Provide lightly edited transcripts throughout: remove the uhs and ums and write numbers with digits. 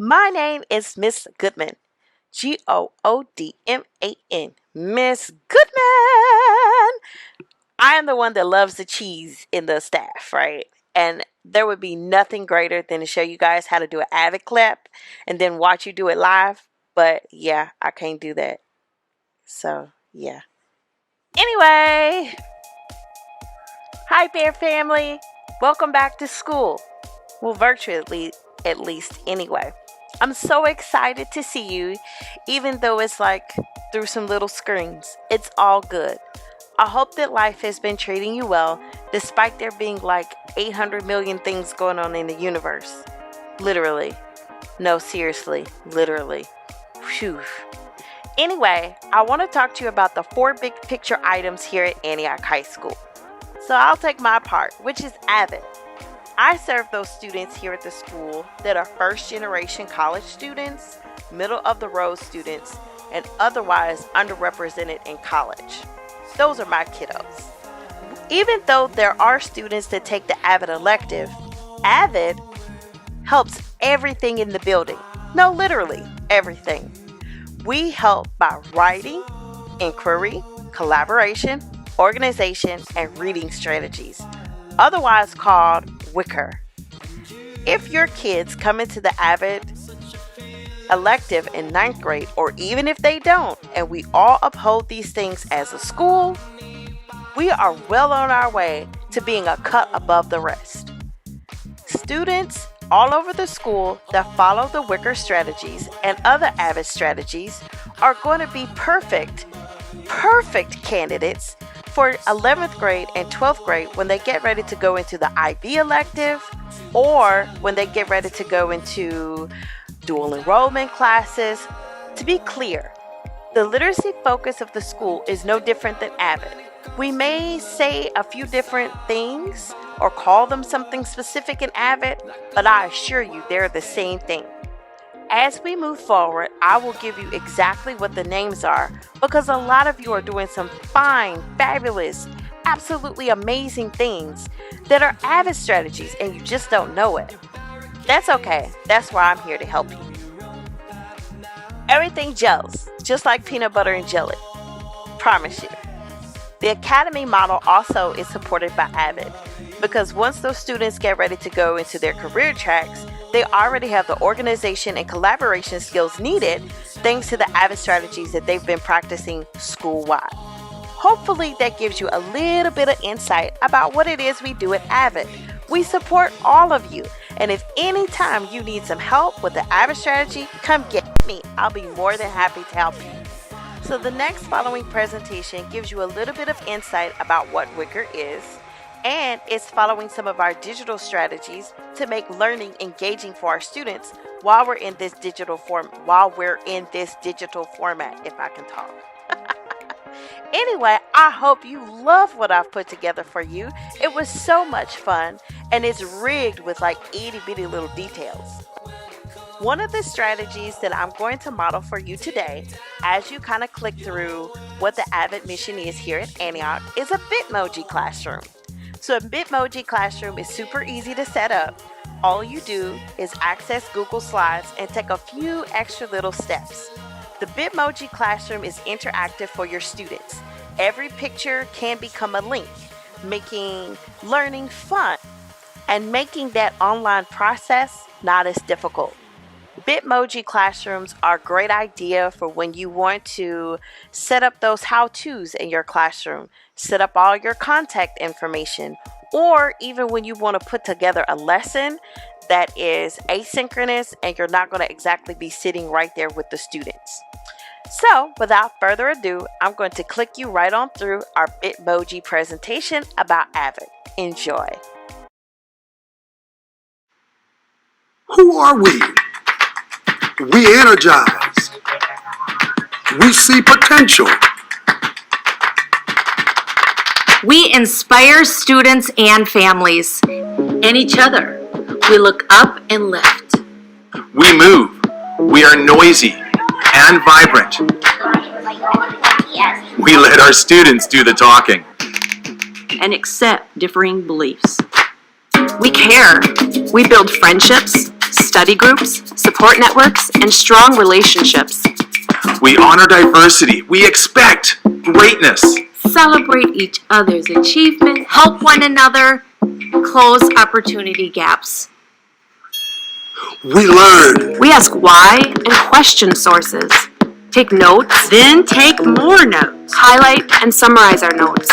My name is Miss Goodman. Goodman. Miss Goodman. I am the one that loves the cheese in the staff, right? And there would be nothing greater than to show you guys how to do an Avid clap and then watch you do it live. But yeah, I can't do that. So yeah. Anyway, hi Bear family. Welcome back to school. Well, virtually at least anyway. I'm so excited to see you, even though it's like through some little screens. It's all good. I hope that life has been treating you well, despite there being like 800 million things going on in the universe. Literally. No, seriously. Literally. Phew. Anyway, I want to talk to you about the 4 big picture items here at Antioch High School. So I'll take my part, which is Avid. I serve those students here at the school that are first generation college students, middle of the road students, and otherwise underrepresented in college. Those are my kiddos. Even though there are students that take the Avid elective, Avid helps everything in the building. No, literally everything. We help by writing, inquiry, collaboration, organization, and reading strategies, otherwise called Wicker. If your kids come into the Avid elective in 9th grade, or even if they don't, and we all uphold these things as a school, we are well on our way to being a cut above the rest. Students all over the school that follow the Wicker strategies and other Avid strategies are going to be perfect candidates for 11th grade and 12th grade when they get ready to go into the IB elective, or when they get ready to go into dual enrollment classes. To be clear, the literacy focus of the school is no different than Avid. We may say a few different things or call them something specific in Avid, but I assure you they're the same thing. As we move forward, I will give you exactly what the names are, because a lot of you are doing some fine, fabulous, absolutely amazing things that are Avid strategies and you just don't know it. That's okay. That's why I'm here to help you. Everything gels, just like peanut butter and jelly. Promise you. The Academy model also is supported by Avid, because once those students get ready to go into their career tracks, they already have the organization and collaboration skills needed thanks to the Avid strategies that they've been practicing school-wide. Hopefully that gives you a little bit of insight about what it is we do at Avid. We support all of you, and if any time you need some help with the Avid strategy, come get me. I'll be more than happy to help you. So the next following presentation gives you a little bit of insight about what Wicker is, and it's following some of our digital strategies to make learning engaging for our students while we're in this digital format, if I can talk. Anyway, I hope you love what I've put together for you. It was so much fun, and it's rigged with like itty bitty little details. One of the strategies that I'm going to model for you today, as you kind of click through what the Avid mission is here at Antioch, is a Bitmoji Classroom. So a Bitmoji Classroom is super easy to set up. All you do is access Google Slides and take a few extra little steps. The Bitmoji Classroom is interactive for your students. Every picture can become a link, making learning fun and making that online process not as difficult. Bitmoji Classrooms are a great idea for when you want to set up those how-tos in your classroom, set up all your contact information, or even when you want to put together a lesson that is asynchronous and you're not going to exactly be sitting right there with the students. So without further ado, I'm going to click you right on through our Bitmoji presentation about Avid. Enjoy. Who are we? We energize. We see potential. We inspire students and families. And each other. We look up and lift. We move. We are noisy and vibrant. We let our students do the talking. And accept differing beliefs. We care. We build friendships, study groups, support networks, and strong relationships. We honor diversity. We expect greatness. Celebrate each other's achievement, help one another, close opportunity gaps. We learn. We ask why and question sources. Take notes, then take more notes. Highlight and summarize our notes.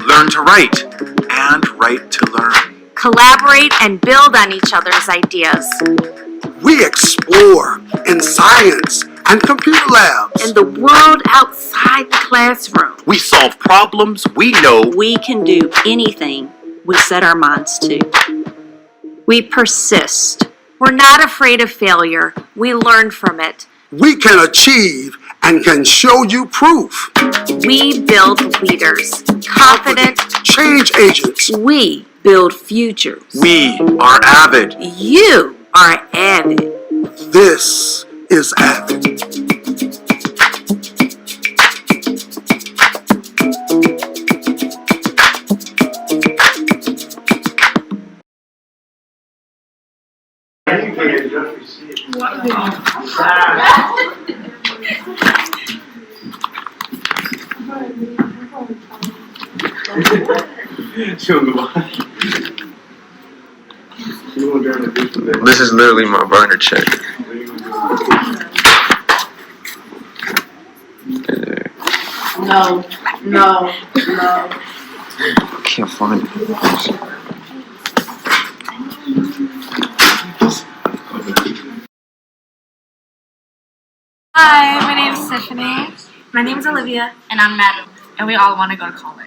Learn to write and write to learn. Collaborate and build on each other's ideas. We explore in science and computer labs. And the world outside the classroom. We solve problems we know. We can do anything we set our minds to. We persist. We're not afraid of failure. We learn from it. We can achieve and can show you proof. We build leaders, confident change agents. We build futures. We are Avid. You are Avid. This is Avid. This is literally my burner check. No. Can't find it. Hi, my name is Tiffany. My name is Olivia. And I'm Madeline. And we all want to go to college.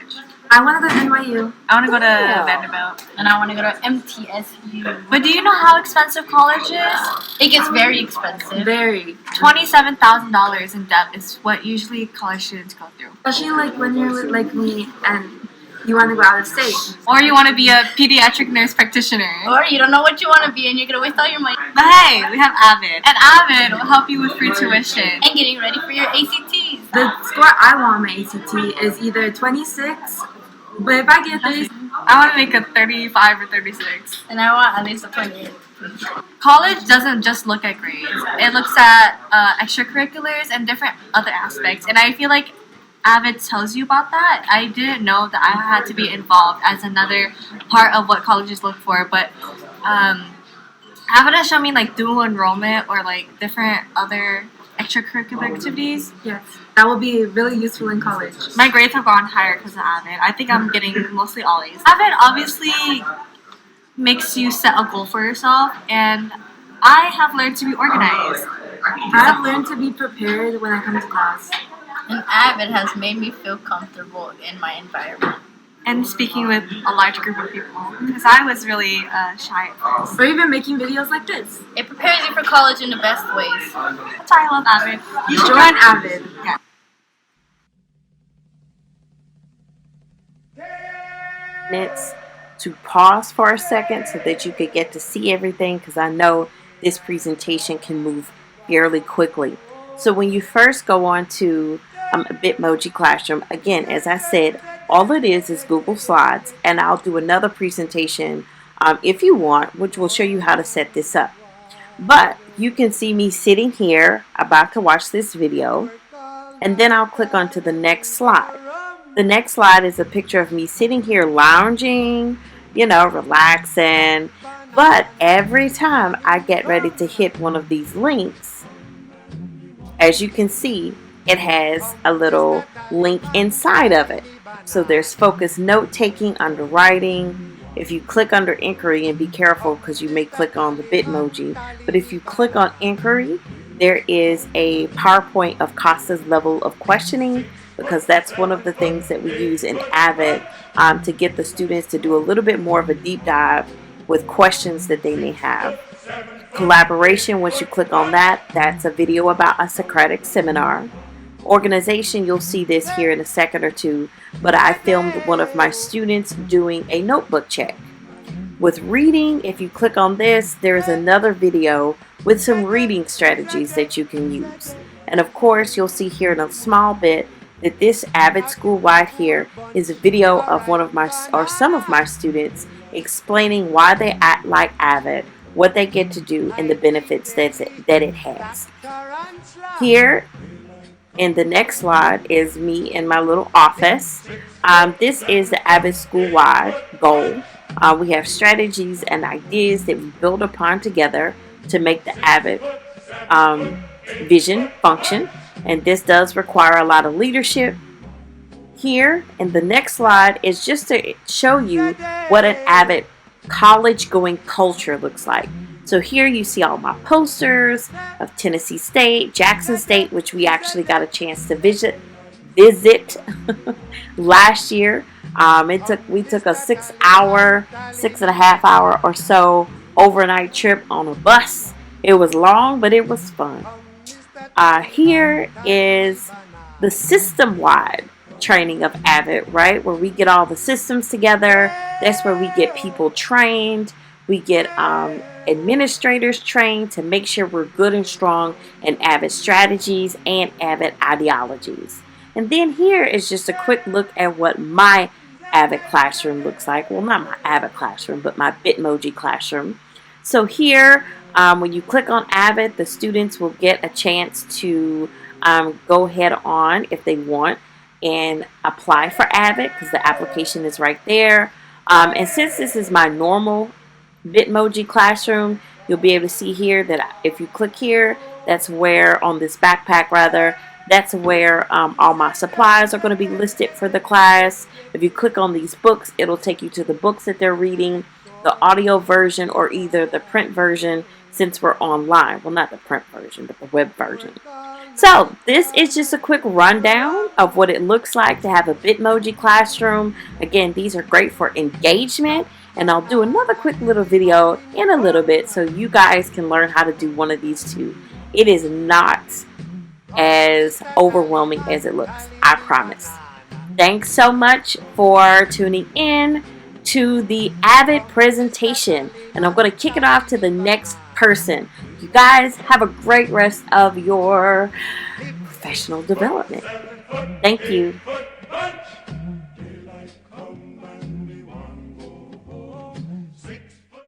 I want to go to NYU. I want to go to Vanderbilt. And I want to go to MTSU. But do you know how expensive college is? It gets very expensive. Very. $27,000 in debt is what usually college students go through. Especially like when you're like me and you want to go out of state. Or you want to be a pediatric nurse practitioner. Or you don't know what you want to be and you're going to waste all your money. But hey, we have Avid. And Avid will help you with free tuition. And getting ready for your ACTs. The score I want on my ACT is either 26, but if I get 30, I want to make a 35 or 36. And I want at least a 28. College doesn't just look at grades. It looks at extracurriculars and different other aspects. And I feel like Avid tells you about that. I didn't know that I had to be involved as another part of what colleges look for, but Avid has shown me like dual enrollment or like different other extracurricular activities. yes, that will be really useful in college. My grades have gone higher because of Avid. I think I'm getting mostly ollies. Avid obviously makes you set a goal for yourself, and I have learned to be organized. I've learned to be prepared when I come to class. And Avid has made me feel comfortable in my environment. And speaking with a large group of people, because I was really shy at first. Or even making videos like this. It prepares you for college in the best ways. That's why I love Avid. Join Avid. Yeah. Minutes to pause for a second so that you could get to see everything, because I know this presentation can move fairly quickly. So when you first go on to Bitmoji Classroom, again, as I said, all it is Google Slides, and I'll do another presentation if you want, which will show you how to set this up. But you can see me sitting here about to watch this video, and then I'll click onto the next slide. The next slide is a picture of me sitting here lounging, you know, relaxing. But every time I get ready to hit one of these links, as you can see, it has a little link inside of it. So there's focused note taking under writing. If you click under inquiry, and be careful because you may click on the Bitmoji, but if you click on inquiry, there is a PowerPoint of Costa's level of questioning, because that's one of the things that we use in Avid to get the students to do a little bit more of a deep dive with questions that they may have. Collaboration, once you click on that, that's a video about a Socratic seminar. Organization, you'll see this here in a second or two, but I filmed one of my students doing a notebook check. With reading, if you click on this, there's another video with some reading strategies that you can use. And of course, you'll see here in a small bit that this Avid School-wide here is a video of one of my or some of my students explaining why they like Avid, what they get to do, and the benefits that it has. Here in the next slide is me in my little office. This is the Avid school-wide goal. We have strategies and ideas that we build upon together to make the Avid vision function, and this does require a lot of leadership. Here in the next slide is just to show you what an Avid college-going culture looks like. So here you see all my posters of Tennessee State, Jackson State, which we actually got a chance to visit last year. We took a 6.5 hour or so overnight trip on a bus. It was long, but it was fun. Here is the system-wide training of Avid, right? Where we get all the systems together. That's where we get people trained. We get administrators trained to make sure we're good and strong in Avid strategies and Avid ideologies. And then here is just a quick look at what my Avid classroom looks like. Well, not my Avid classroom, but my Bitmoji Classroom. So here, when you click on Avid, the students will get a chance to go head on if they want and apply for Avid, because the application is right there. And since this is my normal Bitmoji Classroom, you'll be able to see here that if you click here, that's where, on this backpack rather, that's where all my supplies are going to be listed for the class. If you click on these books, it'll take you to the books that they're reading, the audio version, or either the print version, since we're online. Well, not the print version, but the web version. So this is just a quick rundown of what it looks like to have a Bitmoji Classroom. Again, these are great for engagement, and I'll do another quick little video in a little bit so you guys can learn how to do one of these too. It is not as overwhelming as it looks, I promise. Thanks so much for tuning in to the Avid presentation, and I'm going to kick it off to the next person. You guys have a great rest of your professional development. Thank you.